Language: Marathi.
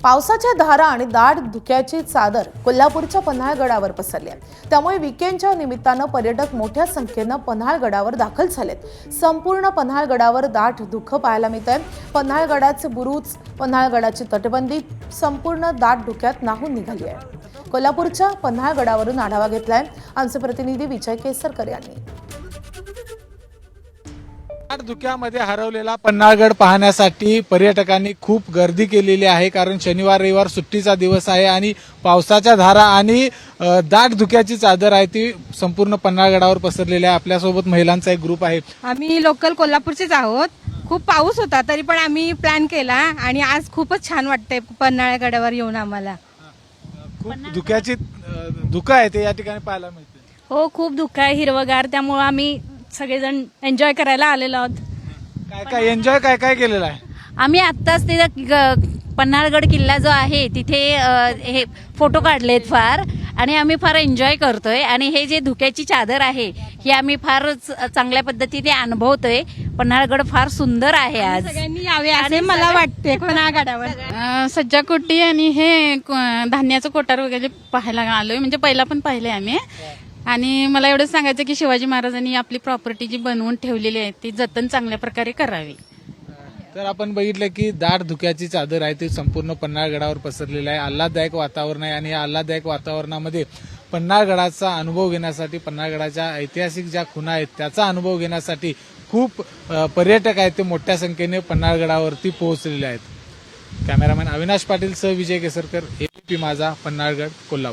पावसाच्या धारा आणि दाट धुक्याची चादर कोल्हापूरच्या पन्हाळगडावर पसरली आहे। त्यामुळे वीकेंडच्या निमित्तानं पर्यटक मोठ्या संख्येनं पन्हाळगडावर दाखल झालेत। संपूर्ण पन्हाळगडावर दाट धुकं पाहायला मिळतंय। पन्हाळगडाचे बुरुज, पन्हाळगडाची तटबंदी संपूर्ण दाट धुक्यात न्हाऊन निघाली आहे। कोल्हापूरच्या पन्हाळगडावरून आढावा घेतलाय आमचे प्रतिनिधी विजय केसरकर यांनी। धुक्यामध्ये हरवलेला पन्हाळगड पाहण्यासाठी पर्यटकांनी खूप गर्दी केलेली आहे, कारण शनिवार रविवार सुट्टीचा दिवस आहे आणि पावसाच्या धारा आणि दाट धुक्याची चादर आहे ती संपूर्ण पन्हाळगडावर पसरलेली आहे। आपल्यासोबत महिलांचा एक ग्रुप आहे। आम्ही लोकल कोल्हापूरचेच आहोत। खूप पाऊस होता तरी पण आम्ही प्लॅन केला आणि आज खूपच छान वाटतंय पन्हाळगडावर येऊन आम्हाला। खूप धुक्याची धुकं आहे ते या ठिकाणी पाहायला मिळते। हो, खूप धुकं आहे, हिरवगार, त्यामुळे आम्ही सगळेजण एन्जॉय करायला आलेलो आहोत। काय काय केलेलं आहे? आम्ही आत्ताच तिथे पन्हाळगड किल्ला जो आहे तिथे हे फोटो काढलेत फार, आणि आम्ही फार एन्जॉय करतोय। आणि हे जे धुक्याची चादर आहे ही आम्ही फार चांगल्या पद्धतीने अनुभवतोय। पन्हाळगड फार सुंदर आहे। आज सगळ्यांनी यावे असे मला वाटते पन्हाळगडावर। सज्जाकोटी आणि हे धान्याचं कोठार वगैरे पाहायला आलोय, म्हणजे पहिला पण पाहिले आम्ही। आणि मला एवढंच सांगायचं की शिवाजी महाराजांनी आपली प्रॉपर्टी जी बनवून ठेवलेली आहे ती जतन चांगल्या प्रकारे करावी। तर आपण बघितलं की दाट धुक्याची चादर आहे ती संपूर्ण पन्हाळगडावर पसरलेली आहे। आल्हाददायक वातावरण आहे आणि या आल्हाददायक वातावरणामध्ये पन्हाळगडाचा अनुभव घेण्यासाठी, पन्हाळगडाच्या ऐतिहासिक ज्या खुणा आहेत त्याचा अनुभव घेण्यासाठी खूप पर्यटक आहेत ते मोठ्या संख्येने पन्हाळगडावरती पोहोचलेले आहेत। कॅमेरामॅन अविनाश पाटील सह विजय केसरकर, एबीपी माझा, पन्हाळगड, कोल्हापूर।